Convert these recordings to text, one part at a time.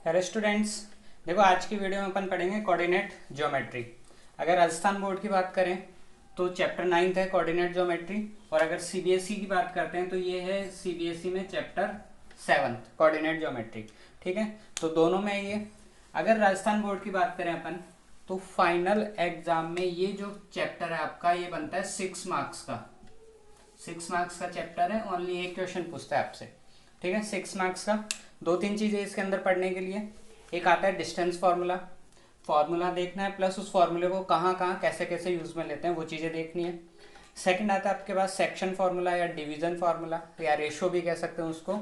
Hello students. देखो आज की वीडियो में अपन पढ़ेंगे कोऑर्डिनेट ज्योमेट्री। अगर राजस्थान बोर्ड की बात करें तो चैप्टर 9 है कोऑर्डिनेट ज्योमेट्री, और अगर सीबीएसई की बात करते हैं तो ये है सीबीएसई में चैप्टर 7 कोऑर्डिनेट ज्योमेट्री। ठीक है, तो दोनों में ये। अगर राजस्थान बोर्ड की बात करें अपन तो फाइनल एग्जाम में ये जो चैप्टर है आपका ये बनता है 6 मार्क्स का। 6 मार्क्स का चैप्टर है, ओनली एक क्वेश्चन पूछता है आपसे। ठीक है, 6 मार्क्स का। दो तीन चीज़ें इसके अंदर पढ़ने के लिए, एक आता है डिस्टेंस फार्मूला, फार्मूला देखना है, प्लस उस फार्मूले को कहाँ कहाँ कैसे कैसे यूज़ में लेते हैं वो चीज़ें देखनी है। सेकंड आता है आपके पास सेक्शन फार्मूला या डिवीजन फार्मूला या रेशो भी कह सकते हैं उसको।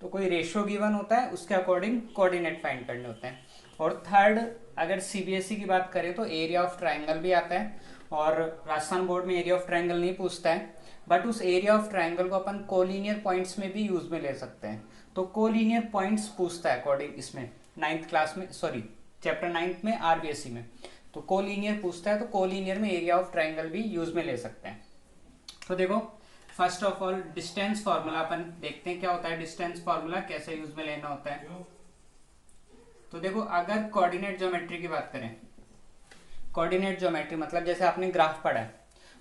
तो कोई रेशो गिवन होता है, उसके अकॉर्डिंग कोऑर्डिनेट फाइंड करने होते हैं। और थर्ड, अगर सीबीएसई की बात करें तो एरिया ऑफ ट्राइंगल भी आता है, और राजस्थान बोर्ड में एरिया ऑफ ट्राइंगल नहीं पूछता है, बट उस एरिया ऑफ ट्राइंगल को अपन कोलिनियर पॉइंट्स में भी यूज में ले सकते हैं। तो कोलिनियर पॉइंट्स पूछता है अकॉर्डिंग इसमें 9th क्लास में, सॉरी चैप्टर 9 में आरबीएसई में। तो कोलिनियर पूछता है, तो कोलिनियर में एरिया ऑफ ट्राइंगल भी यूज में ले सकते हैं। तो देखो, first of all distance formula अपन देखते हैं क्या होता है। डिस्टेंस फार्मूला कैसे यूज में लेना होता है। तो देखो, अगर कोऑर्डिनेट ज्योमेट्री की बात करें, कोऑर्डिनेट ज्योमेट्री मतलब जैसे आपने ग्राफ पढ़ा है,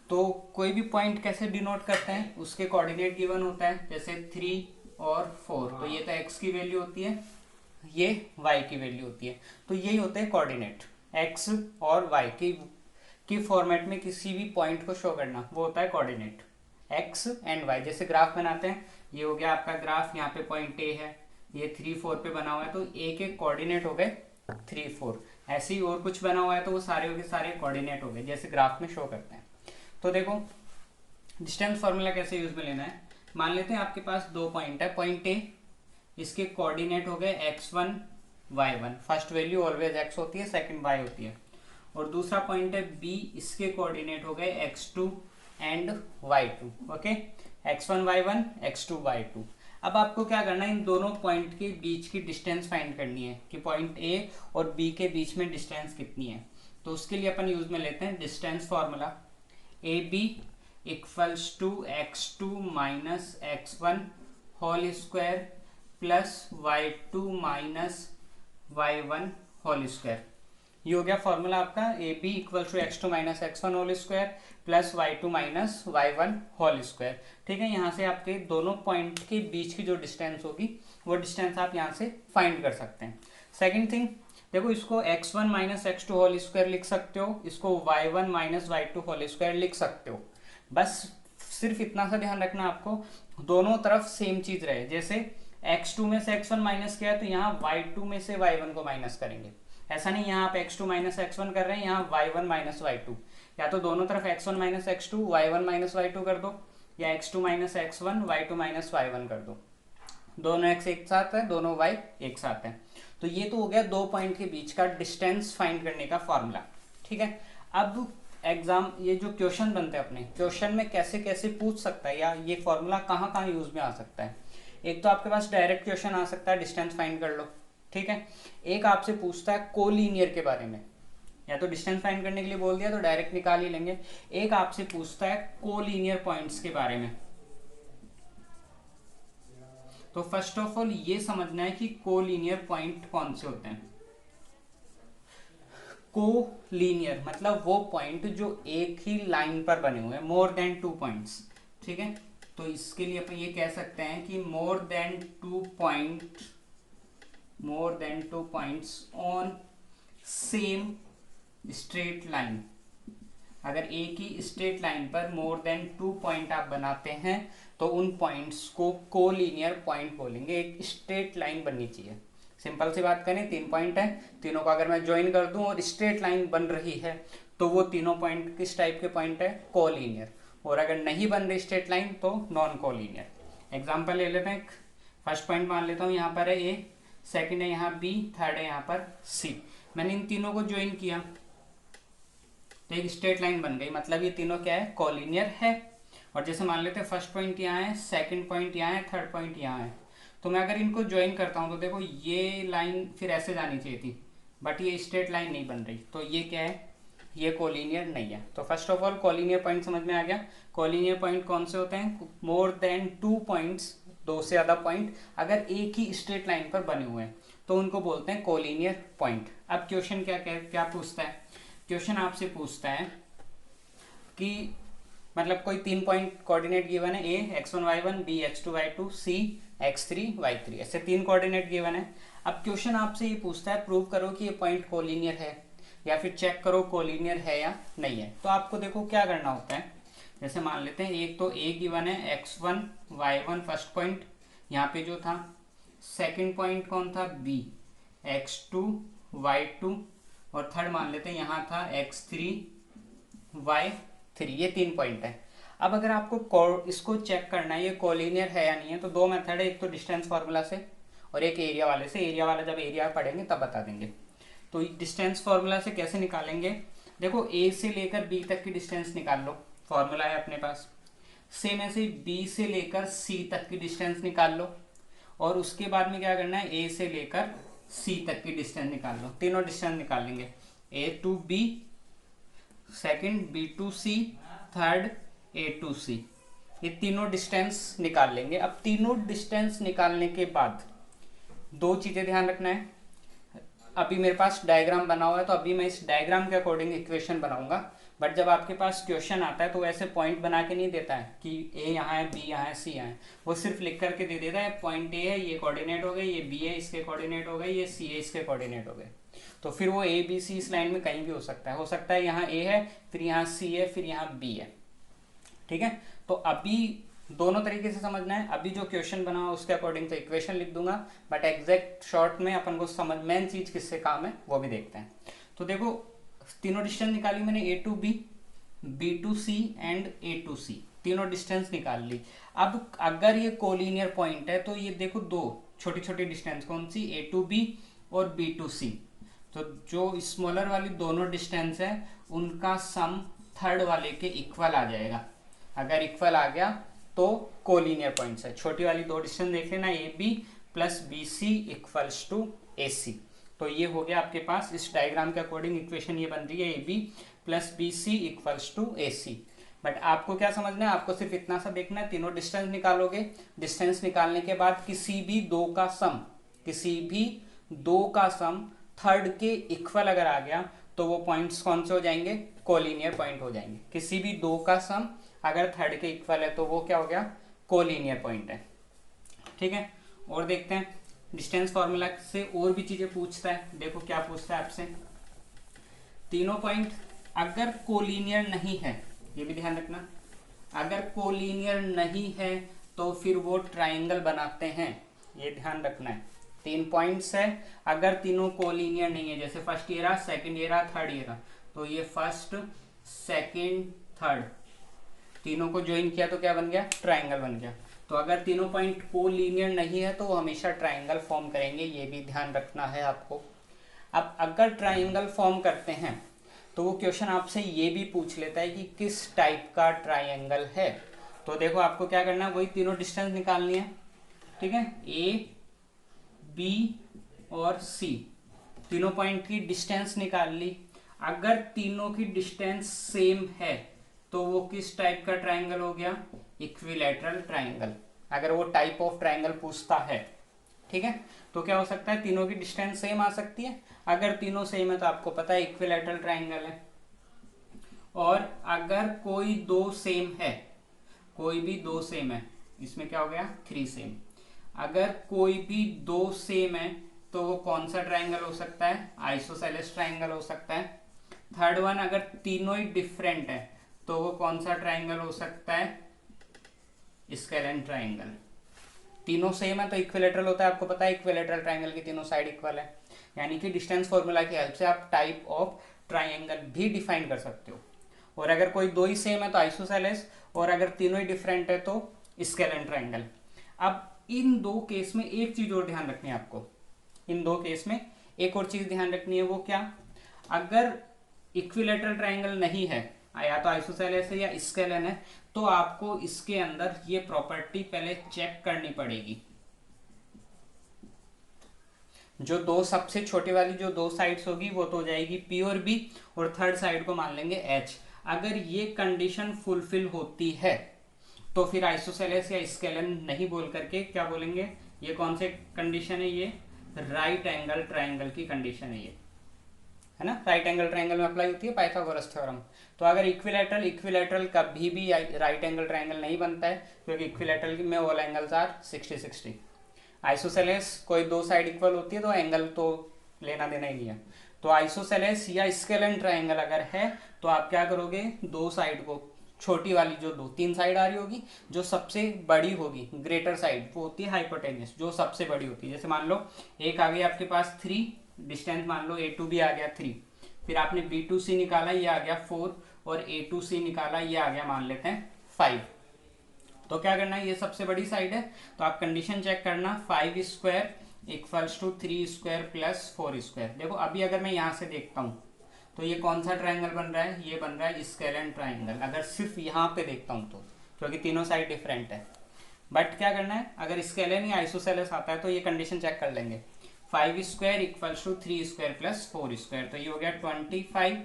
तो कोई भी पॉइंट कैसे डिनोट करते हैं, उसके कोऑर्डिनेट गिवन होता है। जैसे 3 और 4, तो ये तो x की वैल्यू होती है, ये y की वैल्यू होती है। तो यही होते हैं कोऑर्डिनेट, x और y की फॉर्मेट में किसी भी पॉइंट को शो करना, वो होता है कोऑर्डिनेट x एंड y। जैसे ग्राफ बनाते हैं, ये हो गया आपका ग्राफ, यहाँ पे पॉइंट A है, ये 3 4 पे बना हुआ है, तो A के कोऑर्डिनेट हो गए 3 4। ऐसे ही और कुछ बना हुआ है तो वो सारे के सारे कोऑर्डिनेट हो गए, जैसे ग्राफ में शो करते हैं। तो देखो, डिस्टेंस फार्मूला कैसे यूज में लेना है। मान लेते हैं आपके पास दो पॉइंट है, पॉइंट ए, इसके कोऑर्डिनेट हो गए x1 y1, first value always x होती है, सेकंड y होती है। और दूसरा पॉइंट है बी, इसके कोऑर्डिनेट हो गए x2 and y2। Okay, x1 y1 x2 y2। अब आपको क्या करना है, इन दोनों पॉइंट के बीच की डिस्टेंस फाइंड करनी है कि पॉइंट ए और बी के बीच में डिस्टेंस कितनी है। तो उसके लिए अपन यूज में लेते हैं distance formula. A B equals to x2 minus x1 whole square plus y2 minus y1 whole square. ये हो गया फॉर्मूला आपका, A B equal to x2 minus x1 whole square plus y2 minus y1 whole square. ठीक है, यहाँ से आपके दोनों पॉइंट के बीच की जो डिस्टेंस होगी वो डिस्टेंस आप यहाँ से फाइंड कर सकते हैं। सेकंड थिंग, देखो इसको x1 minus x2 whole square लिख सकते हो, इसको y1 minus y2 whole square लिख सकते हो। बस सिर्फ इतना सा ध्यान रखना आपको, दोनों तरफ सेम चीज रहे। जैसे x2 में से x1 माइनस किया तो यहाँ y2 में से y1 को माइनस करेंगे। ऐसा नहीं यहाँ आप x2 माइनस x1 कर रहे हैं, यहाँ y1 माइनस y2। या तो दोनों तरफ x1 minus x2 y1 minus y2 कर दो, या x2 minus x1 y2 minus y1 कर दो। दोनों x एक साथ है, दोनों y एक साथ है। तो ये तो हो गया दो पॉइंट के बीच का डिस्टेंस फाइंड करने का फॉर्मूला। ठीक है, अब एग्जाम ये जो क्वेश्चन बनते हैं अपने, क्वेश्चन में कैसे कैसे पूछ सकता है या ये फॉर्मूला कहाँ कहाँ यूज में आ सकता है। एक तो आपके पास डायरेक्ट क्वेश्चन आ सकता है, डिस्टेंस फाइंड कर लो। ठीक है, एक आपसे पूछता है कोलिनियर के बारे में, या तो डिस्टेंस फाइंड करने के लिए बोल दिया तो डायरेक्ट निकाल ही लेंगे। एक आपसे पूछता है कोलिनियर पॉइंट्स के बारे में। तो फर्स्ट ऑफ ऑल ये समझना है कि कोलिनियर पॉइंट कौन से होते हैं। कोलिनियर मतलब वो पॉइंट जो एक ही लाइन पर बने हुए हैं, मोर देन 2 पॉइंट्स। ठीक है, तो इसके लिए अपन ये कह सकते हैं कि more than two points on same straight line. अगर एक ही स्ट्रेट लाइन पर मोर देन 2 पॉइंट आप बनाते हैं तो उन पॉइंट्स को कोलिनियर पॉइंट बोलेंगे। एक स्ट्रेट लाइन बननी चाहिए। सिंपल सी बात करें, 3 पॉइंट है, तीनों को अगर मैं ज्वाइन कर दूं और स्ट्रेट लाइन बन रही है तो वो तीनों पॉइंट किस टाइप के पॉइंट है, कोलिनियर। और अगर नहीं बन रही स्ट्रेट लाइन तो नॉन कोलिनियर। एग्जाम्पल ले लेते हैं, फर्स्ट पॉइंट मान लेता हूँ, यहाँ पर है ए, सेकेंड है यहाँ बी, थर्ड है यहाँ पर सी। मैंने इन तीनों को ज्वाइन किया तो एक स्ट्रेट लाइन बन गई, मतलब ये तीनों क्या है, कोलिनियर है। और जैसे मान लेते हैं फर्स्ट पॉइंट यहाँ है, सेकंड पॉइंट यहाँ है, थर्ड पॉइंट यहाँ है, तो मैं अगर इनको ज्वाइन करता हूँ तो देखो ये लाइन फिर ऐसे जानी चाहिए थी, बट ये स्ट्रेट लाइन नहीं बन रही, तो ये क्या है, ये कोलिनियर नहीं है। तो first of all collinear point समझ में आ गया। कोलिनियर पॉइंट कौन से होते हैं, मोर देन 2 पॉइंट्स, दो से ज्यादा पॉइंट अगर एक ही स्ट्रेट लाइन पर बने हुए हैं तो उनको बोलते हैं कोलिनियर पॉइंट। अब क्वेश्चन क्या पूछता है, क्वेश्चन आपसे पूछता है कि मतलब कोई 3 पॉइंट कोऑर्डिनेट गिवन है, ए x1 y1, B x2 y2, सी x3 y3, ऐसे 3 कोऑर्डिनेट गिवन है। अब क्वेश्चन आपसे ये पूछता है प्रूव करो कि ये पॉइंट कोलिनियर है या फिर चेक करो कोलिनियर है या नहीं है। तो आपको देखो क्या करना होता है, जैसे मान लेते हैं एक तो ए गिवन है x1 y1 फर्स्ट पॉइंट, यहाँ पे जो था सेकंड पॉइंट कौन था बी x2 y2, और थर्ड मान लेते हैं यहाँ था x3 y3, ये 3 पॉइंट है। अब अगर आपको इसको चेक करना है ये कोलिनियर है या नहीं है, तो 2 मेथड है, एक तो डिस्टेंस फार्मूला से और एक एरिया वाले से। एरिया वाला जब एरिया पढ़ेंगे तब बता देंगे। तो डिस्टेंस फार्मूला से कैसे निकालेंगे, देखो ए से लेकर बी तक की डिस्टेंस निकाल लो, फार्मूला है अपने पास। सेम ऐसे बी से लेकर सी तक की डिस्टेंस निकाल लो, और उसके बाद में क्या करना है ए से लेकर सी तक की डिस्टेंस निकाल लो। तीनों डिस्टेंस निकाल लेंगे, A to B, second B to C, third A to C, ये तीनों डिस्टेंस निकाल लेंगे। अब तीनों डिस्टेंस निकालने के बाद 2 चीजें ध्यान रखना है। अभी मेरे पास डायग्राम बना हुआ है, तो अभी मैं इस डायग्राम के अकॉर्डिंग इक्वेशन बनाऊंगा, बट जब आपके पास क्वेश्चन आता है तो ऐसे पॉइंट बना के नहीं देता है कि ए यहाँ है, बी यहाँ है, सी यहाँ है। वो सिर्फ लिख करके दे देता है पॉइंट ए है, ये कोऑर्डिनेट हो गए, ये बी है, इसके कोऑर्डिनेट हो गए, ये सी है, इसके कोऑर्डिनेट हो गए। तो फिर वो ए बी सी इस लाइन में कहीं भी हो सकता है यहाँ ए है, फिर यहाँ सी है, फिर यहाँ बी है। ठीक है, तो अभी दोनों तरीके से समझना है। अभी जो क्वेश्चन बना हुआ उसके अकॉर्डिंग तो इक्वेशन लिख दूंगा, बट एग्जैक्ट शॉर्ट में अपन को समझ मेन चीज किससे काम है वो भी देखते हैं। तो देखो तीनों डिस्टेंस निकाली मैंने, A to B, B to C and A to C, तीनों डिस्टेंस निकाल ली। अब अगर ये कोलिनियर पॉइंट है तो ये देखो 2 छोटी छोटी डिस्टेंस कौन सी, ए टू बी और बी टू सी, तो जो स्मॉलर वाली दोनों डिस्टेंस है उनका सम थर्ड वाले के इक्वल आ जाएगा। अगर इक्वल आ गया तो कोलिनियर पॉइंट्स है। छोटी वाली 2 डिस्टेंस देख लेना, A B plus B C equals to A C. तो ये हो गया आपके पास, इस डायग्राम के अकॉर्डिंग इक्वेशन ये बन रही है, A B plus B C equals to A C. But आपको क्या समझना है, आपको सिर्फ इतना सा देखना है, तीनों डिस्टेंस निकालोगे, डिस्टेंस निकालने के बाद किसी भी 2 का सम थर्ड के इक्वल अगर आ गया तो वो पॉइंट्स कौन से हो जाएंगे, कोलिनियर पॉइंट हो जाएंगे। किसी भी 2 का सम अगर थर्ड के इक्वल है तो वो क्या हो गया, कोलिनियर पॉइंट है। ठीक है, और देखते हैं डिस्टेंस फार्मूला से और भी चीजें पूछता है। देखो क्या पूछता है आपसे, तीनों पॉइंट अगर कोलिनियर नहीं है, ये भी ध्यान रखना, अगर कोलिनियर नहीं है तो फिर वो ट्राइंगल बनाते हैं, ये ध्यान रखना है। 3 पॉइंट्स है, अगर तीनों कोलिनियर नहीं है, जैसे फर्स्ट ये रहा, सेकंड ये रहा, थर्ड ये रहा, तो ये फर्स्ट सेकंड थर्ड तीनों को ज्वाइन किया तो क्या बन गया, ट्राइंगल बन गया। तो अगर तीनों पॉइंट कोलिनियर नहीं है तो वो हमेशा ट्राइंगल फॉर्म करेंगे, ये भी ध्यान रखना है आपको। अब अगर ट्राइंगल फॉर्म करते हैं तो वो क्वेश्चन आपसे ये भी पूछ लेता है कि किस टाइप का ट्राइंगल है। तो देखो आपको क्या करना है, वही तीनों डिस्टेंस निकालनी है। ठीक है, ए बी और सी, तीनों पॉइंट की डिस्टेंस निकाल ली। अगर तीनों की डिस्टेंस सेम है तो वो किस टाइप का ट्राइंगल हो गया, इक्विलैटरल ट्राइंगल, अगर वो टाइप ऑफ ट्राइंगल पूछता है। ठीक है, तो क्या हो सकता है, तीनों की डिस्टेंस सेम आ सकती है। अगर तीनों सेम है तो आपको पता है इक्विलैटरल ट्राइंगल है। और अगर कोई 2 सेम है, कोई भी 2 सेम है, इसमें क्या हो गया 3 सेम, अगर कोई भी 2 सेम है तो वो कौन सा ट्राइंगल हो सकता है, आइसोसेलेस ट्राइंगल हो सकता है। थर्ड वन, अगर तीनों ही डिफरेंट है तो वो कौन सा ट्राइंगल हो सकता है, स्केलेन ट्राइंगल। तीनों सेम है तो इक्विलैटरल होता है, आपको पता है इक्विलैटरल ट्राइंगल की तीनों साइड इक्वल है। यानी कि डिस्टेंस फॉर्मूला की हेल्प से आप टाइप ऑफ ट्राइंगल भी डिफाइन कर सकते हो। और अगर कोई 2 ही सेम है तो आइसोसेलेस, और अगर तीनों ही डिफरेंट है तो स्केलेन ट्राइंगल। अब इन 2 केस में एक चीज और ध्यान रखनी है आपको, इन 2 केस में एक और चीज ध्यान रखनी है, वो क्या, अगर इक्विलैटरल ट्राइंगल नहीं है, या तो आइसोसेलेस है या स्केलेन है, तो आपको इसके अंदर ये प्रॉपर्टी पहले चेक करनी पड़ेगी। जो 2 सबसे छोटी वाली जो 2 साइड्स होगी वो तो हो जाएगी पी और बी, और थर्ड साइड को मान लेंगे एच। अगर ये कंडीशन फुलफिल होती है तो फिर आइसोसेलेस या स्केलेन नहीं बोल करके क्या बोलेंगे, ये कौन से कंडीशन है, ये राइट एंगल ट्राइंगल की कंडीशन है ये, है ना। राइट एंगल ट्राइंगल में अप्लाई होती है पाइथागोरस थ्योरम। तो अगर इक्विलैटरल इक्विलैटरल कभी भी राइट एंगल ट्राइंगल नहीं बनता है, क्योंकि इक्विलैटरल में ऑल एंगल्स आर 60-60। आइसोसेलेस कोई दो साइड इक्वल होती है तो एंगल तो लेना देना ही नहीं है। तो आइसोसेलेस या स्केलन ट्राइंगल अगर है तो आप क्या करोगे, दो साइड को, छोटी वाली जो दो तीन साइड आ रही होगी, जो सबसे बड़ी होगी ग्रेटर साइड वो होती है हाइपोटेन्यूस, जो सबसे बड़ी होती है। जैसे मान लो एक आ गई आपके पास 3, डिस्टेंस मान लो ए टू बी आ गया 3, फिर आपने बी टू सी निकाला ये आ गया 4, और ए टू सी निकाला ये आ गया मान लेते हैं 5। तो क्या करना है, ये सबसे बड़ी साइड है तो आप कंडीशन चेक करना, 5 square equals to 3 square plus 4 square. देखो अभी अगर मैं यहाँ से देखता हूँ तो ये कौन सा ट्राइंगल बन रहा है, ये बन रहा है स्केलन ट्राइंगल, अगर सिर्फ यहाँ पे देखता हूँ तो, क्योंकि तीनों साइड डिफरेंट है। बट क्या करना है, अगर स्केलन या आइसोसेलेस आता है तो ये कंडीशन चेक कर लेंगे, 5 square equals to 3 square plus 4 square, तो ये हो गया 25,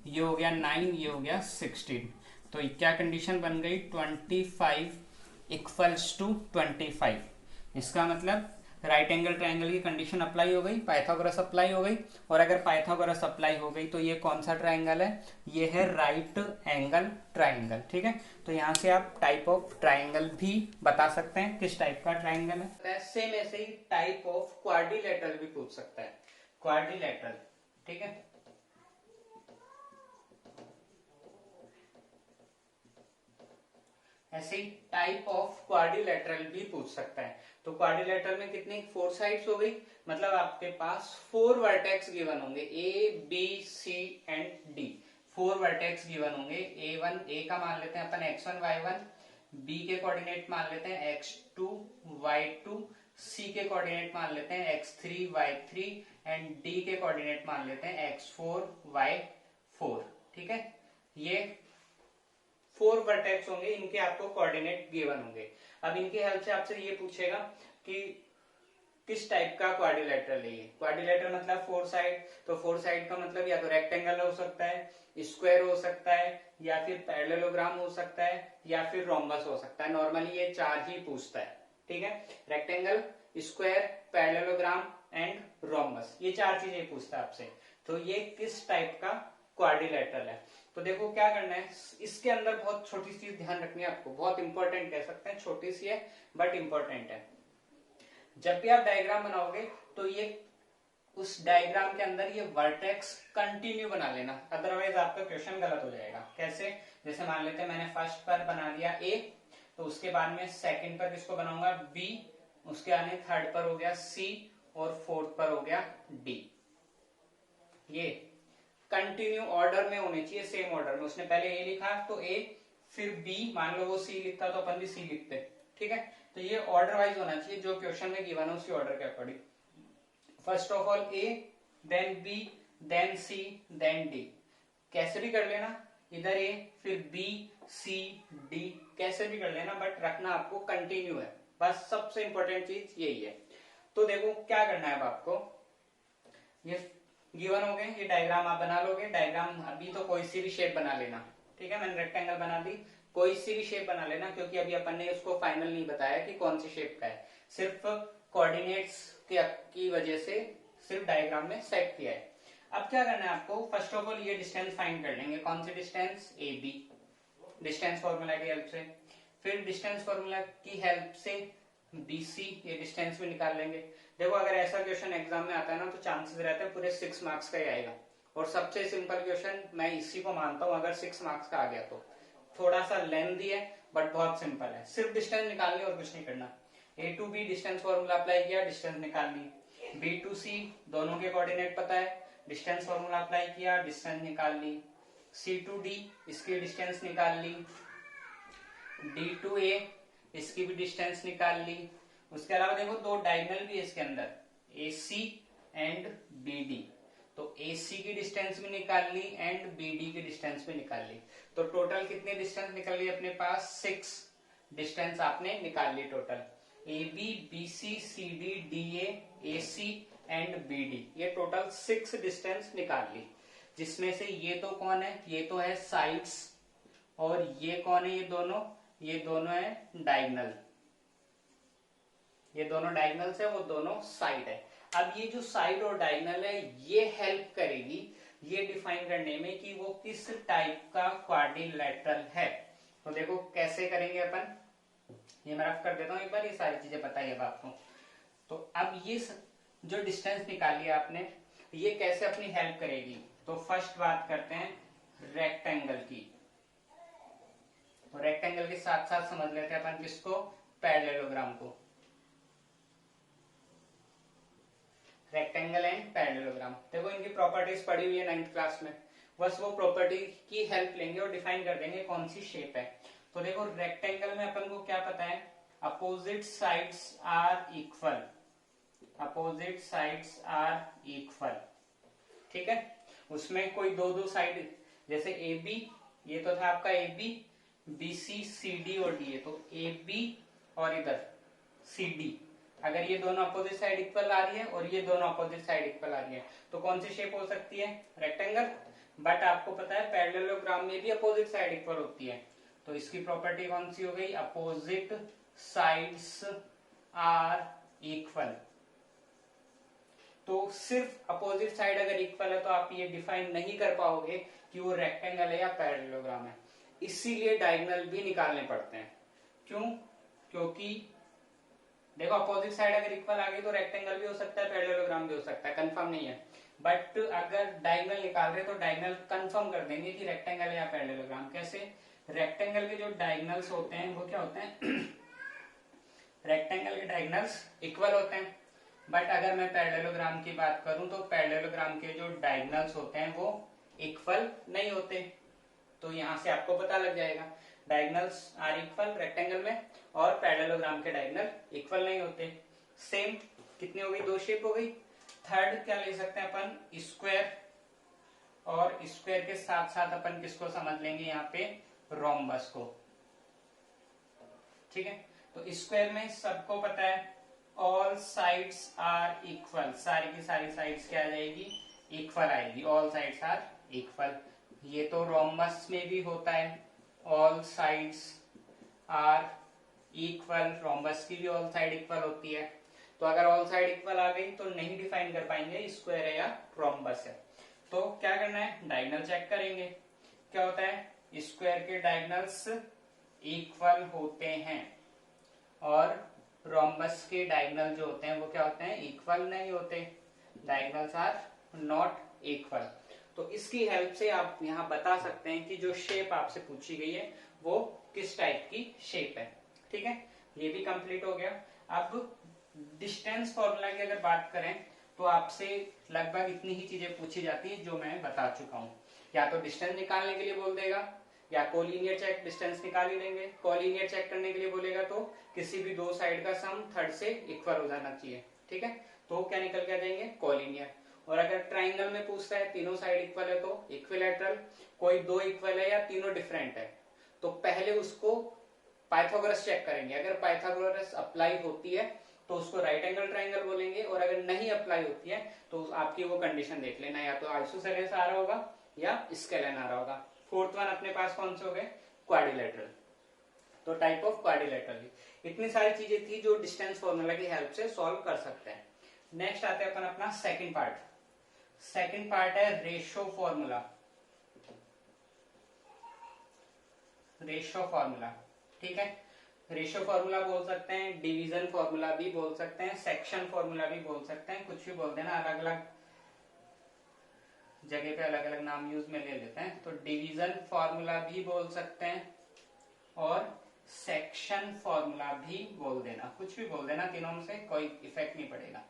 ये हो गया 9, ये हो गया 16। तो क्या कंडीशन बन गई, 25 इक्वल्स टू 25। इसका मतलब राइट एंगल ट्राइंगल की कंडीशन अप्लाई हो गई, पाइथागोरस अप्लाई हो गई। और अगर पाइथागोरस अप्लाई हो गई तो ये कौन सा ट्राइंगल है, ये है राइट एंगल ट्राइंगल, ठीक है। तो यहाँ से आप टाइप ऑफ ट्राइंगल भी बता सकते हैं, किस टाइप का ट्राइंगल है। सेम ऐसे ही टाइप ऑफ क्वाड्रिलेटरल भी पूछ सकता है, क्वाड्रिलेटरल, ठीक है। ऐसे ही टाइप ऑफ क्वाड्रिलेटरल भी पूछ सकता है। तो क्वाड्रिलेटरल में कितनी 4 साइड्स हो गई, मतलब आपके पास 4 वर्टेक्स गिवन होंगे, A B C and D, 4 vertex given होंगे। A1 ए का मान लेते हैं अपन x1 y1, बी के कोऑर्डिनेट मान लेते हैं x2 y2, सी के कोऑर्डिनेट मान लेते हैं x3 y3 एंड डी के कोऑर्डिनेट मान लेते हैं x4 y4, ठीक है। ये 4 वर्टेक्स होंगे, इनके आपको कोऑर्डिनेट गिवन होंगे। अब इनके हेल्प से आपसे ये पूछेगा कि किस टाइप का क्वाड्रिलेटरल है ये। क्वाड्रिलेटरल मतलब 4 साइड, तो 4 साइड का मतलब या तो रेक्टेंगल हो सकता है, स्क्वायर हो सकता है, या फिर पैरेललोग्राम हो सकता है, या फिर रोम्बस हो सकता है। नॉर्मली ये 4 ही पूछता है, ठीक है। Rectangle, square, parallelogram and rhombus, ये 4 चीजें पूछता है आपसे। तो ये किस टाइप का क्वाड्रिलेटरल है। तो देखो क्या करना है, इसके अंदर बहुत छोटी चीज ध्यान रखनी है आपको, बहुत इंपॉर्टेंट कह सकते हैं, छोटी सी है बट इंपॉर्टेंट है। जब भी आप डायग्राम बनाओगे तो ये उस डायग्राम के अंदर ये वर्टेक्स कंटिन्यू बना लेना, अदरवाइज आपका क्वेश्चन गलत हो जाएगा। कैसे, जैसे मान लेते हैं मैंने फर्स्ट पर बना लिया ए, तो उसके बाद में सेकंड पर किसको बनाऊंगा बी, उसके आने थर्ड पर हो गया सी, और फोर्थ पर हो गया डी। ये कंटिन्यू ऑर्डर में होने चाहिए, सेम ऑर्डर में। उसने पहले ए लिखा तो ए, फिर बी, मान लो वो सी लिखता तो अपन भी सी लिखते, ठीक है। तो ये ऑर्डर वाइज होना चाहिए, जो क्वेश्चन में गिवन है उसी ऑर्डर के according. First of all A, then B, then C, then D. कैसे भी कर लेना, इधर ए फिर बी सी डी, कैसे भी कर लेना, बट रखना आपको कंटिन्यू है, बस सबसे इंपॉर्टेंट चीज यही है। तो देखो क्या करना है अब आपको, ये गिवन हो गए, ये डायग्राम आप बना लोगे। डायग्राम अभी तो कोई सी भी शेप बना लेना, ठीक है। मैंने रेक्टेंगल बना दी, कोई सी भी शेप बना लेना, क्योंकि अभी अपन ने उसको फाइनल नहीं बताया कि कौन सी शेप का है, सिर्फ कोऑर्डिनेट्स की वजह से सिर्फ डायग्राम में सेट किया है। अब क्या करना है आपको, फर्स्ट ऑफ ऑल ये डिस्टेंस फाइंड कर लेंगे, कौन सी distance, A B, distance formula की हेल्प से। फिर डिस्टेंस फॉर्मूला की हेल्प से BC, ये डिस्टेंस भी निकाल लेंगे। देखो अगर ऐसा क्वेश्चन एग्जाम में आता है ना तो चांसेस रहते हैं पूरे 6 मार्क्स का ही आएगा, और सबसे सिंपल क्वेश्चन मैं इसी को मानता हूं, अगर 6 मार्क्स का आ गया तो। थोड़ा सा लेंथी है बट बहुत सिंपल है, सिर्फ डिस्टेंस निकालनी और कुछ नहीं करना। A to B distance formula apply किया, डिस्टेंस निकाल ली। B to C दोनों के कोऑर्डिनेट पता है, डिस्टेंस फॉर्मूला अप्लाई किया, डिस्टेंस निकाल ली। C to D इसकी डिस्टेंस निकाल ली। D to A इसकी भी डिस्टेंस निकाल ली। उसके अलावा देखो दो डायगोनल भी है इसके अंदर, AC एंड BD, तो AC की डिस्टेंस भी निकाल ली एंड BD की डिस्टेंस भी निकाल ली। तो टोटल कितने डिस्टेंस निकल गई अपने पास, 6 डिस्टेंस आपने निकाल ली total. AB BC CD DA AC and BD, ये टोटल 6 डिस्टेंस निकाल ली। जिसमें से ये तो कौन है, ये तो है साइड्स, और ये कौन है, ये दोनों है डायगोनल, ये दोनों डायगोनल से, वो दोनों साइड है। अब ये जो साइड और डायगोनल है ये हेल्प करेगी ये डिफाइन करने में कि वो किस टाइप का क्वाड्रिलेटरल है। तो देखो कैसे करेंगे अपन, ये मैं रफ कर देता हूं एक बार, ये सारी चीजें पता है अब आपको। तो अब ये जो डिस्टेंस निकाली है आपने, ये कैसे अपनी हेल्प करेगी। तो फर्स्ट बात करते हैं रेक्टेंगल की। तो रेक्टेंगल के साथ साथ समझ लेते हैं अपन किसको, पैरेललोग्राम को। रेक्टेंगल एंड पैरेललोग्राम, देखो इनकी प्रॉपर्टीज पढ़ी हुई है 9th क्लास में, बस वो प्रॉपर्टी की हेल्प लेंगे और डिफाइन कर देंगे कौन सी शेप है। तो देखो रेक्टेंगल में अपन को क्या पता है, opposite sides are equal, opposite sides are equal, ठीक है। उसमें कोई दो दो साइड, जैसे ए बी, ये तो था आपका A B, B C, C D और डी है, तो ए बी और इधर सी डी, अगर ये दोनों अपोजिट साइड इक्वल आ रही है और ये दोनों अपोजिट साइड इक्वल आ रही है, तो कौन सी शेप हो सकती है, रेक्टेंगल। बट आपको पता है पैरेललोग्राम में भी अपोजिट साइड इक्वल होती है, तो इसकी प्रॉपर्टी कौन सी हो गई, अपोजिट साइड्स आर इक्वल। तो सिर्फ अपोजिट साइड अगर इक्वल है तो आप ये डिफाइन नहीं कर पाओगे कि वो रेक्टेंगल है या पैरेललोग्राम है, इसीलिए डायगोनल भी निकालने पड़ते हैं। क्यों, क्योंकि देखो अपोजिट साइड अगर इक्वल आ गई तो रेक्टेंगल भी हो सकता है, पैरेललोग्राम भी हो सकता है, कंफर्म नहीं है। बट अगर डायगोनल निकाल रहे तो डायगोनल कंफर्म कर देंगे कि रेक्टेंगल है या पैरेललोग्राम। कैसे, रेक्टेंगल के जो डायगोनल्स होते हैं वो क्या होते हैं रेक्टेंगल के डायगोनल्स इक्वल होते हैं। बट अगर मैं पैरेललोग्राम की बात करूं तो पैरेललोग्राम के जो डायगोनल्स होते हैं वो इक्वल नहीं होते। तो यहां से आपको पता लग जाएगा डायगोनल्स आर इक्वल रेक्टेंगल में, और पैरेललोग्राम के डायगोनल इक्वल नहीं होते। सेम कितनी हो गई, दो शेप हो गई। थर्ड क्या ले सकते हैं अपन, स्क्वायर, और स्क्वायर के साथ साथ अपन किसको समझ लेंगे यहाँ पे, रोम्बस को, ठीक है। तो स्क्वायर में सबको पता है ऑल साइड्स आर इक्वल, सारी की सारी साइड्स क्या आ जाएगी, इक्वल आएगी, ऑल साइड्स आर इक्वल। ये तो रोम्बस में भी होता है, all sides are equal, rhombus की भी ऑल साइड इक्वल होती है। तो अगर ऑल साइड इक्वल आ गई तो नहीं डिफाइन कर पाएंगे स्क्वायर है या रोम्बस है। तो क्या करना है, डायगोनल चेक करेंगे। क्या होता है, स्क्वायर के डायगोनल्स इक्वल होते हैं और रोम्बस के डायगोनल जो होते हैं वो क्या होते हैं, इक्वल नहीं होते, डायगोनल्स आर नॉट इक्वल। तो इसकी हेल्प से आप यहां बता सकते हैं कि जो शेप आपसे पूछी गई है वो किस टाइप की शेप है, ठीक है। ये भी कंप्लीट हो गया। अब डिस्टेंस फॉर्मूला की अगर बात करें तो आपसे लगभग इतनी ही चीजें पूछी जाती हैं जो मैं बता चुका हूं। या तो डिस्टेंस निकालने के लिए बोल देगा, या कोलिनियर चेक, डिस्टेंस निकाल ही लेंगे। कोलिनियर चेक करने के लिए बोलेगा तो किसी भी दो साइड का सम थर्ड से इक्वल हो जाना चाहिए, ठीक है। तो क्या निकल के आ जाएंगे, कोलिनियर। और अगर ट्राइंगल में पूछता है तीनों साइड इक्वल है तो इक्विलैटरल, कोई दो इक्वल है या तीनों डिफरेंट है तो पहले उसको पाइथागोरस चेक करेंगे। अगर पाइथागोरस अप्लाई होती है तो उसको राइट एंगल ट्राइंगल बोलेंगे, और अगर नहीं अप्लाई होती है तो आपकी वो कंडीशन देख लेना, या तो आइसोसेलेस आ रहा होगा या स्केलन आ रहा होगा। फोर्थ वन अपने पास कौन से हो गए, क्वाड्रिलेटरल। तो टाइप ऑफ क्वाड्रिलेटरल, इतनी सारी चीजें थी जो डिस्टेंस फॉर्मूला की हेल्प से सॉल्व कर सकते हैं। नेक्स्ट आते हैं अपन अपना सेकंड पार्ट। सेकंड पार्ट है रेशो फॉर्मूला। रेशो फॉर्मूला, ठीक है। रेशो फॉर्मूला बोल सकते हैं, डिवीजन फॉर्मूला भी बोल सकते हैं, सेक्शन फॉर्मूला भी बोल सकते हैं, कुछ भी बोल देना, अलग अलग जगह पे अलग अलग नाम यूज में ले लेते हैं। तो डिवीजन फॉर्मूला भी बोल सकते हैं और सेक्शन फॉर्मूला भी बोल देना, कुछ भी बोल देना, तीनों में से कोई इफेक्ट नहीं पड़ेगा,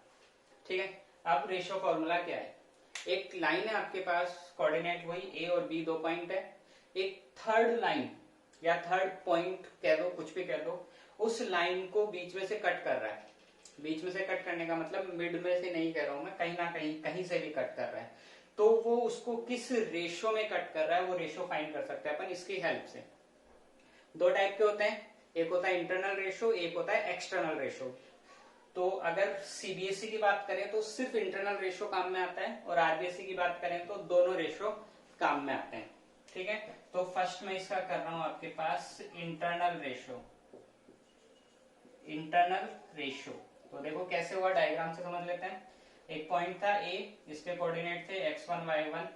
ठीक है। अब रेशो फॉर्मूला क्या है, एक लाइन है आपके पास, कोऑर्डिनेट वही ए और बी दो पॉइंट है, एक थर्ड लाइन या थर्ड पॉइंट कह दो, कुछ भी कह दो, उस लाइन को बीच में से कट कर रहा है। बीच में से कट करने का मतलब मिड में से नहीं कह रहा हूं मैं, कहीं ना कहीं कहीं से भी कट कर रहा है, तो वो उसको किस रेशो में कट कर रहा है वो रेशो फाइंड कर सकते हैं अपन इसकी हेल्प से। दो टाइप के होते हैं, एक होता है इंटरनल रेशो, एक होता है एक्सटर्नल रेशो। तो अगर सीबीएसई की बात करें तो सिर्फ इंटरनल रेशो काम में आता है, और आरबीएसई की बात करें तो दोनों रेशो काम में आते हैं, ठीक है। तो फर्स्ट मैं इसका कर रहा हूं आपके पास इंटरनल रेशो। इंटरनल रेशो तो देखो कैसे हुआ, डायग्राम से समझ लेते हैं। एक पॉइंट था ए, इसके कोऑर्डिनेट थे x1 y1,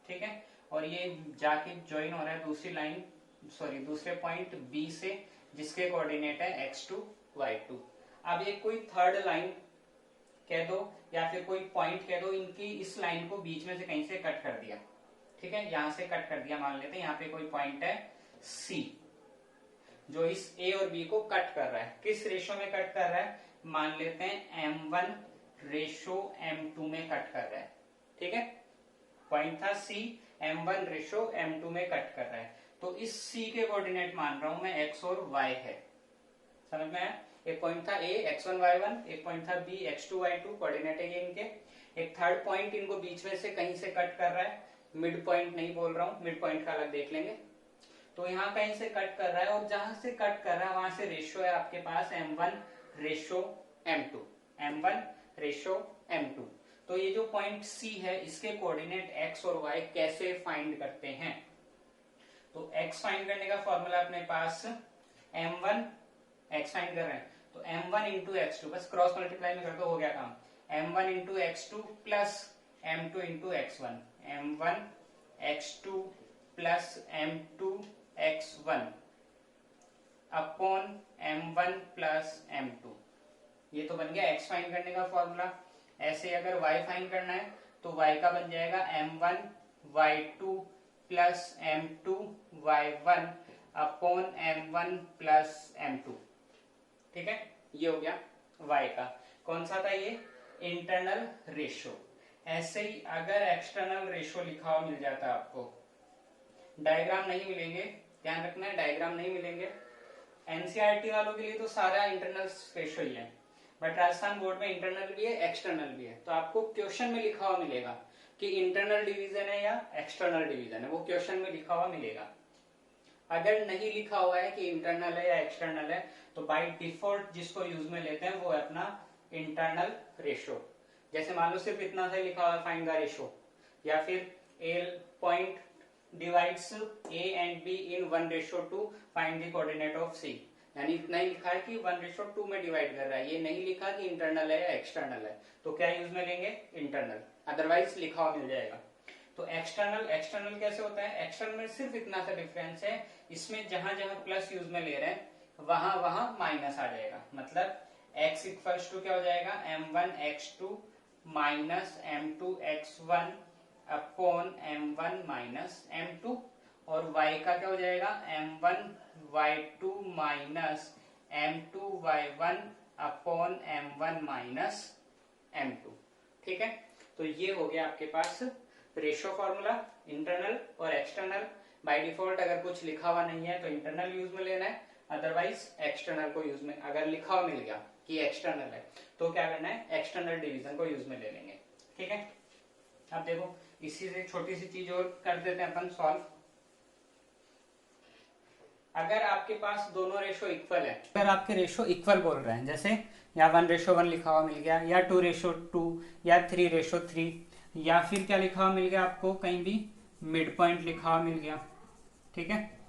ठीक है, और ये जाके ज्वाइन हो रहा है दूसरी लाइन, सॉरी दूसरे पॉइंट बी से, जिसके कोऑर्डिनेट है x2 y2। अब ये कोई थर्ड लाइन कह दो या फिर कोई पॉइंट कह दो, इनकी इस लाइन को बीच में से कहीं से कट कर दिया, ठीक है, यहां से कट कर दिया, मान लेते हैं यहाँ पे कोई पॉइंट है C जो इस A और B को कट कर रहा है। किस रेशो में कट कर रहा है, मान लेते हैं M1:M2 में कट कर रहा है, ठीक है, पॉइंट था C, M1:M2 में कट कर रहा है। तो इस C के कोऑर्डिनेट मान रहा हूं मैं x और y है, समझ में आया। एक पॉइंट था A x1 y1, एक पॉइंट था B x2 y2, कोऑर्डिनेट है ये इनके। एक थर्ड पॉइंट इनको बीच में से कहीं से कट कर रहा है, मिड पॉइंट नहीं बोल रहा हूं, मिड पॉइंट का अलग देख लेंगे। तो यहाँ कहीं से कट कर रहा है और जहां से कट कर रहा है वहां से रेशियो है आपके पास M1:M2, M1:M2। तो ये जो पॉइंट C है इसके कोऑर्डिनेट x और y कैसे फाइंड करते हैं, तो x फाइंड करने का फॉर्मूला अपने पास M1, x फाइंड कर रहे हैं तो M1 इंटू x2, बस क्रॉस मल्टीप्लाई में कर दो, हो गया काम। M1 into x2 plus M2 into x1, M1 x2 plus M2 x1 upon M1 plus M2। ये तो बन गया x फाइंड करने का फॉर्मूला। ऐसे अगर y फाइंड करना है तो y का बन जाएगा M1 y2 plus M2 y1 upon M1 plus M2, ठीक है, ये हो गया y का। कौन सा था ये, इंटरनल रेशो। ऐसे ही अगर एक्सटर्नल रेशो लिखा हुआ मिल जाता आपको, डायग्राम नहीं मिलेंगे, ध्यान रखना है डायग्राम नहीं मिलेंगे। एनसीईआरटी वालों के लिए तो सारा इंटरनल रेशो ही है, बट राजस्थान बोर्ड में इंटरनल भी है एक्सटर्नल भी है। तो आपको क्वेश्चन में लिखा हुआ मिलेगा कि इंटरनल डिवीजन है या एक्सटर्नल डिवीजन है, वो क्वेश्चन में लिखा हुआ मिलेगा। अगर नहीं लिखा हुआ है कि इंटरनल है या एक्सटर्नल है तो बाय डिफॉल्ट जिसको यूज में लेते हैं वो है अपना इंटरनल रेशो। जैसे मान लो सिर्फ इतना सा लिखा हुआ है फाइंड द रेशो, या फिर a point divides A and B in 1:2 find the coordinate of C, यानी इतना ही लिखा है कि 1:2 में डिवाइड कर रहा है, ये नहीं लिखा कि इंटरनल है या एक्सटर्नल है, तो क्या यूज में लेंगे इंटरनल, अदरवाइज लिखा हुआ मिल जाएगा। तो एक्सटर्नल, एक्सटर्नल कैसे होता है, एक्सटर्नल में सिर्फ इतना सा डिफरेंस है, इसमें जहां जहां प्लस यूज में ले रहे हैं वहां वहां माइनस आ जाएगा। मतलब x इक्वल्स टू क्या हो जाएगा, M1:x2 minus M2:x1 upon M1 minus M2, और y का क्या हो जाएगा, M1:y2 minus M2:y1 upon M1 minus M2, ठीक है। तो ये हो गया आपके पास रेशो फॉर्मूला, इंटरनल और एक्सटर्नल। बाय डिफॉल्ट अगर कुछ लिखा हुआ नहीं है तो इंटरनल यूज में लेना है, अदरवाइज एक्सटर्नल को यूज में, अगर लिखा हुआ मिल गया कि एक्सटर्नल है तो क्या करना है, एक्सटर्नल डिवीजन को यूज में ले लेंगे, ठीक है। अब देखो इसी से छोटी सी चीज और कर देते हैं अपन सॉल्व। अगर आपके पास दोनों रेशो इक्वल है, अगर आपके रेशो इक्वल बोल रहे हैं, जैसे या 1:1 लिखा हुआ मिल गया, या 2:2 या 3:3, या फिर क्या लिखा हुआ मिल गया आपको, कहीं भी मिड पॉइंट लिखा हुआ मिल गया, ठीक है।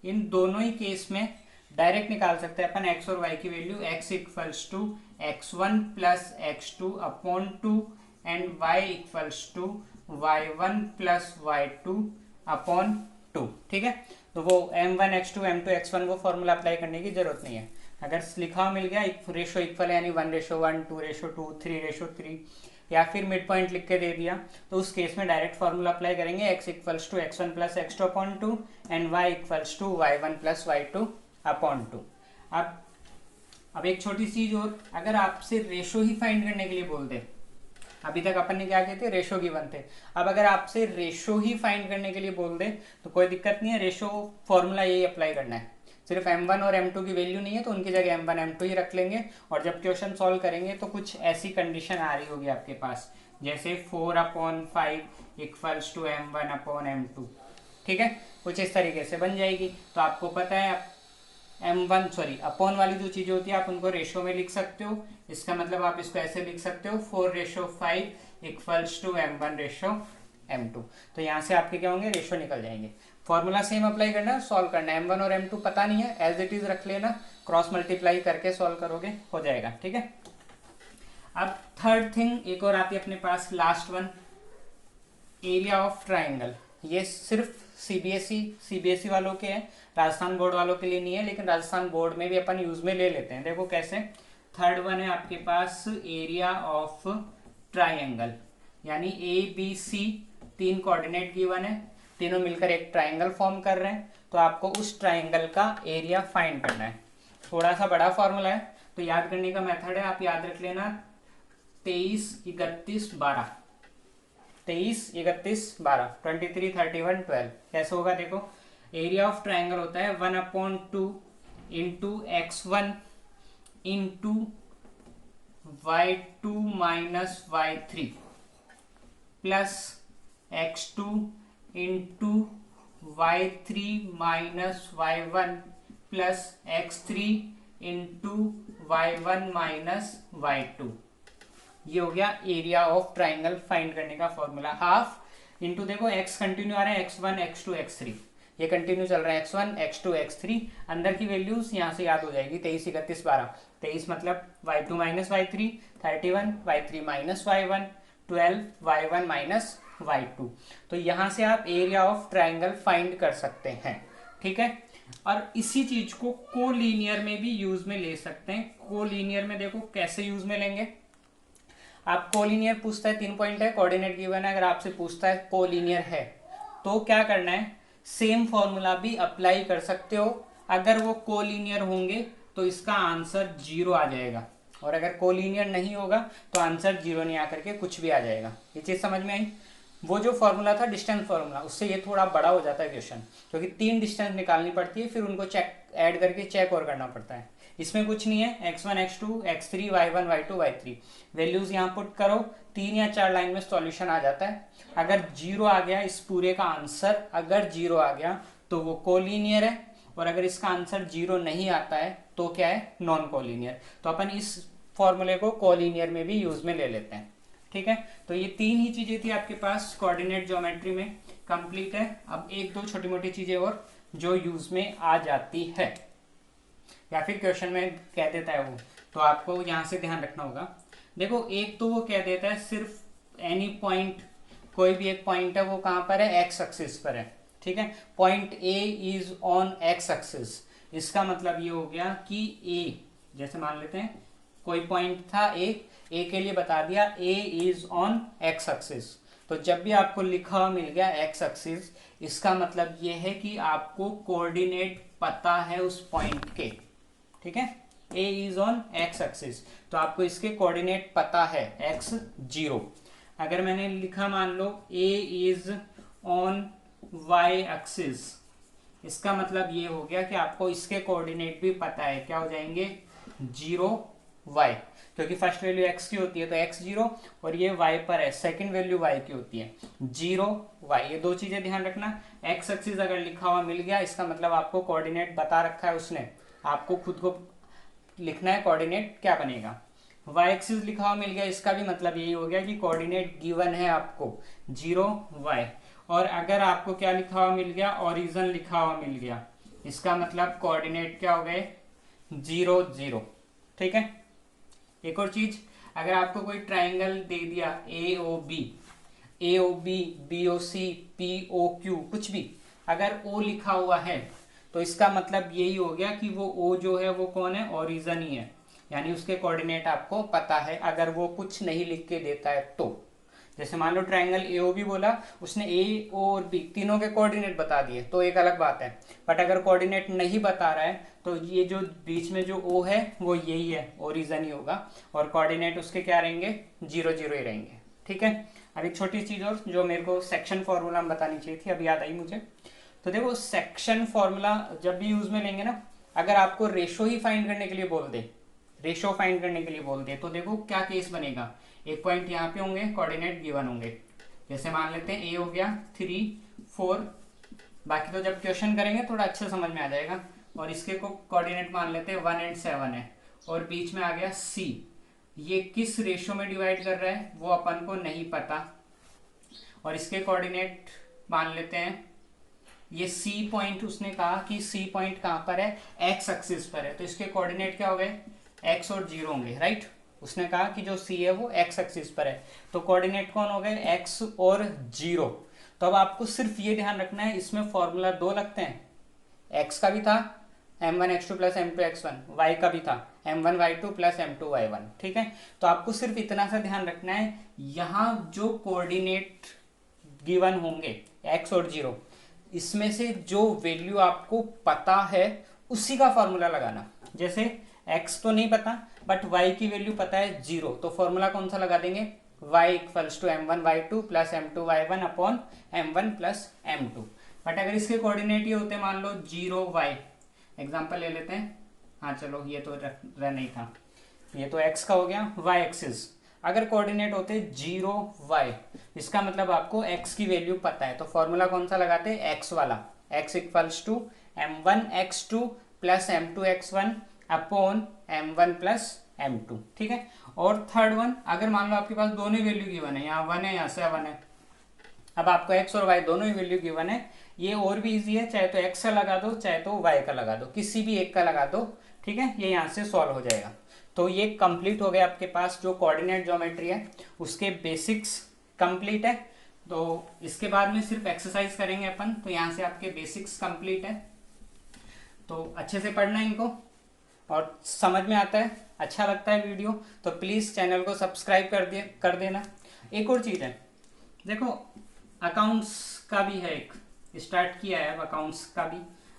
इन दोनों ही केस में डायरेक्ट निकाल सकते हैं अपन x और y की value, x equals to x1 plus x2 upon 2 and y equals to y1 plus y2 upon 2, ठीक है। तो वो m1 x2 m2 x1 वो फॉर्मूला अप्लाई करने की जरूरत नहीं है। अगर लिखा हुआ मिल गया रेशो इक्वल है, यानी 1:1, 2:2, 3:3, या फिर मिड पॉइंट लिख के दे दिया, तो उस केस में डायरेक्ट फॉर्मूला अप्लाई करेंगे, x equals to x1 plus x2 upon 2 and y equals to y1 plus y2 upon 2। अब एक छोटी चीज और, अगर आपसे रेशो ही फाइंड करने के लिए बोल दे, अभी तक अपन ने क्या किए थे, रेशो गिवन थे, अब अगर आपसे रेशो ही फाइंड करने के लिए बोल दे तो कोई दिक्कत नहीं है, रेशो फॉर्मूला यही अप्लाई करना है। सिर्फ M1 और M2 की वैल्यू नहीं है तो उनकी जगह M1 M2 ही रख लेंगे, और जब क्वेश्चन सॉल्व करेंगे तो कुछ ऐसी कंडीशन आ रही होगी आपके पास, जैसे 4/5 equals to M1 upon M2, ठीक है, कुछ इस तरीके से बन जाएगी। तो आपको पता है अपॉन वाली जो चीजें होती है आप उनको रेशो में लिख सकते हो, इसका मतलब आप इसको ऐसे लिख सकते हो 4:5 इक्वल्स टू M1:M2। तो यहाँ से आपके क्या होंगे, रेशो निकल जाएंगे। फॉर्मूला सेम अप्लाई करना है, सॉल्व करना है। M1 और M2 पता नहीं है, एज इट इज रख लेना, क्रॉस मल्टीप्लाई करके सॉल्व करोगे हो जाएगा, ठीक है। अब थर्ड थिंग एक और आती है अपने पास, last one, area of triangle. ये सिर्फ सीबीएसई वालों के हैं, राजस्थान बोर्ड वालों के लिए नहीं है, लेकिन राजस्थान बोर्ड में भी अपन यूज में ले लेते हैं। देखो कैसे, थर्ड वन है आपके पास एरिया ऑफ ट्राइंगल, यानी A B C, 3 coordinate given है, तीनों मिलकर एक ट्राइंगल फॉर्म कर रहे हैं, तो आपको उस ट्राइंगल का एरिया फाइंड करना है। थोड़ा सा बड़ा फॉर्मूला है, तो याद करने का मेथड है, आप याद रख लेना 23, 31, 12, 23, 31, 12, 23, 31, 12। कैसे होगा देखो, एरिया ऑफ ट्राइंगल होता है 1/2 into x1 into y2 minus y3 plus x2 into y3 minus y1 plus x3 into y1 minus y2। ये हो गया एरिया ऑफ ट्राइंगल फाइंड करने का फॉर्मूला। हाफ इंटू, देखो x कंटिन्यू आ रहे हैं, x1 x2 x3, ये कंटिन्यू चल रहा है, x1 x2 x3, अंदर की वैल्यूज यहाँ से याद हो जाएगी, 23, 31, 12, 23 मतलब y2 minus y3, 31 y3 minus y1, 12 y1 minus y2। तो यहाँ से आप एरिया ऑफ ट्राइंगल फाइंड कर सकते हैं, ठीक है। और इसी चीज को कोलिनियर में भी यूज में ले सकते हैं। कोलिनियर में देखो कैसे यूज में लेंगे, आप कोलिनियर पूछता है, 3 पॉइंट है, कोऑर्डिनेट गिवन है, अगर आपसे पूछता है कोलिनियर है तो क्या करना है, सेम फॉर्मूला भी अप्लाई कर सकते हो। अगर वो कोलिनियर होंगे तो इसका आंसर 0 आ जाएगा, और अगर कोलिनियर नहीं होगा तो आंसर 0 नहीं आकर के कुछ भी आ जाएगा। ये चीज समझ में आई। वो जो फॉर्मूला था डिस्टेंस फॉर्मूला, उससे ये थोड़ा बड़ा हो जाता है क्वेश्चन, क्योंकि 3 डिस्टेंस निकालनी पड़ती है, फिर उनको चेक ऐड करके चेक और करना पड़ता है। इसमें कुछ नहीं है, x1 x2 x3 y1 y2 y3 values यहाँ पुट करो, 3 या 4 लाइन में सॉल्यूशन आ जाता है। अगर 0 आ गया इस पूरे का आंसर, अगर 0 आ गया तो वो कोलिनियर है, और अगर इसका आंसर 0 नहीं आता है तो क्या है, नॉन कोलिनियर। तो अपन इस फॉर्मूले को कोलिनियर में भी यूज में ले लेते हैं, ठीक है। तो ये 3 ही चीजें थी आपके पास कोऑर्डिनेट ज्योमेट्री में, कंप्लीट है। अब 1-2 छोटी मोटी चीजें और जो यूज में आ जाती है, या फिर क्वेश्चन में कह देता है वो, तो आपको यहाँ से ध्यान रखना होगा। देखो एक तो वो कह देता है सिर्फ एनी पॉइंट, कोई भी एक पॉइंट है, वो कहाँ पर है, एक्स एक्सिस पर है, ठीक है। Point A is on x axis, इसका मतलब ये हो गया कि ए, जैसे मान लेते हैं कोई पॉइंट था ए के लिए बता दिया ए इज ऑन एक्स एक्सिस, तो जब भी आपको लिखा हुआ मिल गया एक्स एक्सिस, इसका मतलब ये है कि आपको कोऑर्डिनेट पता है उस पॉइंट के, ठीक है। ए इज ऑन एक्स एक्सिस, तो आपको इसके कोऑर्डिनेट पता है x0। अगर मैंने लिखा मान लो ए इज ऑन वाई एक्सिस, इसका मतलब ये हो गया कि आपको इसके कोऑर्डिनेट भी पता है, क्या हो जाएंगे, 0 y, क्योंकि फर्स्ट वैल्यू x की होती है तो x0, और ये y पर है, सेकंड वैल्यू y की होती है 0 y। ये 2 चीजें ध्यान रखना। x एक्सिस अगर लिखा हुआ मिल गया, इसका मतलब आपको कोऑर्डिनेट बता रखा है उसने, आपको खुद को लिखना है कोऑर्डिनेट क्या बनेगा। y एक्सिस लिखा हुआ मिल गया, इसका भी मतलब यही हो गया कि कोऑर्डिनेट गिवन है आपको 0 y। और अगर आपको क्या लिखा हुआ मिल गया, ओरिजिन लिखा हुआ मिल गया, इसका मतलब कोऑर्डिनेट क्या हो गए, 0 0, ठीक है। एक और चीज, अगर आपको कोई ट्राइंगल दे दिया AOB, BOC, POQ, कुछ भी, अगर O लिखा हुआ है तो इसका मतलब यही हो गया कि वो O जो है वो कौन है, ओरिजिन ही है, यानी उसके कोऑर्डिनेट आपको पता है। अगर वो कुछ नहीं लिख के देता है तो, जैसे मान लो ट्राइंगल AOB बोला, उसने A, O और B तीनों के कोऑर्डिनेट बता दिए तो एक अलग बात है, बट अगर कोऑर्डिनेट नहीं बता रहा है तो ये जो बीच में जो O है वो यही है, ओरिजिन ही होगा, और कोऑर्डिनेट उसके क्या रहेंगे, 0 0 ही रहेंगे, ठीक है। अब एक छोटी चीज और जो मेरे को सेक्शन फॉर्मूला में बतानी चाहिए थी, अब याद आई मुझे। तो देखो सेक्शन फॉर्मूला जब भी यूज में लेंगे ना, अगर आपको रेशो ही फाइंड करने के लिए बोल दे, रेशो फाइंड करने के लिए बोल दे, तो देखो क्या केस बनेगा, एक पॉइंट यहाँ पे होंगे, कोऑर्डिनेट गिवन होंगे, जैसे मान लेते हैं ए हो गया 3 4, बाकी तो जब क्वेश्चन करेंगे थोड़ा अच्छे समझ में आ जाएगा। और इसके को कोऑर्डिनेट मान लेते हैं 1 और 7 है, और बीच में आ गया C, ये किस रेशो में डिवाइड कर रहा है वो अपन को नहीं पता, और इसके कोऑर्डिनेट मान लेते हैं ये C पॉइंट, उसने कहा कि C पॉइंट कहाँ पर है, एक्स एक्सिस पर है, तो इसके कोऑर्डिनेट क्या हो गए, x और 0 होंगे, राइट। उसने कहा कि जो सी है वो एक्स एक्सिस पर है, तो कोऑर्डिनेट कौन हो गए, एक्स और 0। तो अब आपको सिर्फ ये ध्यान रखना है, इसमें फॉर्मूला 2 लगते हैं, एक्स का भी था m1 x2 plus m2 x1, y का भी था m1 y2 plus m2 y1। ठीक है, तो आपको सिर्फ इतना सा ध्यान रखना है, यहाँ जो कोऑर्डिनेट गिवन होंगे x और 0, इसमें से जो वैल्यू आपको पता है उसी का फॉर्मूला लगाना। जैसे x तो नहीं पता बट y की वैल्यू पता है 0, तो फॉर्मूला कौन सा लगा देंगे, y equals to m1 y2 plus m2 y1 upon m1 plus m2। But अगर इसके कोऑर्डिनेट ये होते मान लो 0 y, एग्जांपल ले लेते हैं, हाँ चलो ये तो रह नहीं था, ये तो x का हो गया, y एक्सिस अगर कोऑर्डिनेट होते 0 y, इसका मतलब आपको x की वैल्यू पता है, तो फॉर्मूला कौन सा लगाते हैं, x वाला, x equals to m1 x2 plus m2 x1 upon m1 plus m2। ठीक है, और थर्ड वन, अगर मान लो आपके पास दोनों वैल्यू गिवन है, यहाँ 1 है यहाँ 7 है, अब आपको x और y दोनों ही वैल्यू गिवन है, ये और भी इजी है, चाहे तो x का लगा दो चाहे तो y का लगा दो, किसी भी एक का लगा दो। ठीक है, ये यहाँ से सॉल्व हो जाएगा। तो ये कंप्लीट हो गया आपके पास जो कोऑर्डिनेट ज्योमेट्री है उसके बेसिक्स कंप्लीट है। तो इसके बाद में सिर्फ एक्सरसाइज करेंगे अपन, तो यहाँ से आपके बेसिक्स कंप्लीट है, तो अच्छे से पढ़ना इनको, और समझ में आता है, अच्छा लगता है वीडियो तो प्लीज़ चैनल को सब्सक्राइब कर देना। एक और चीज़ है, देखो अकाउंट्स का भी है, एक स्टार्ट किया है अब अकाउंट्स का भी,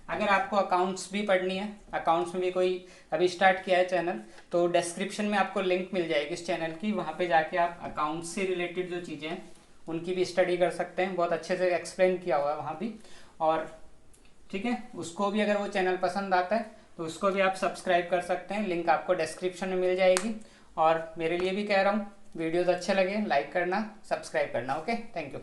अगर आपको अकाउंट्स भी पढ़नी है, अकाउंट्स में भी कोई अभी स्टार्ट किया है चैनल, तो डिस्क्रिप्शन में आपको लिंक मिल जाएगी इस चैनल की, वहाँ पे जाके आप अकाउंट्स से रिलेटेड जो चीज़ें हैं उनकी भी स्टडी कर सकते हैं, बहुत अच्छे से एक्सप्लेन किया हुआ है वहाँ भी। और ठीक है, उसको भी अगर वो चैनल पसंद आता है तो उसको भी आप सब्सक्राइब कर सकते हैं, लिंक आपको डिस्क्रिप्शन में मिल जाएगी। और मेरे लिए भी कह रहा हूँ, वीडियोज़ अच्छे लगे लाइक करना, सब्सक्राइब करना। Okay, thank you.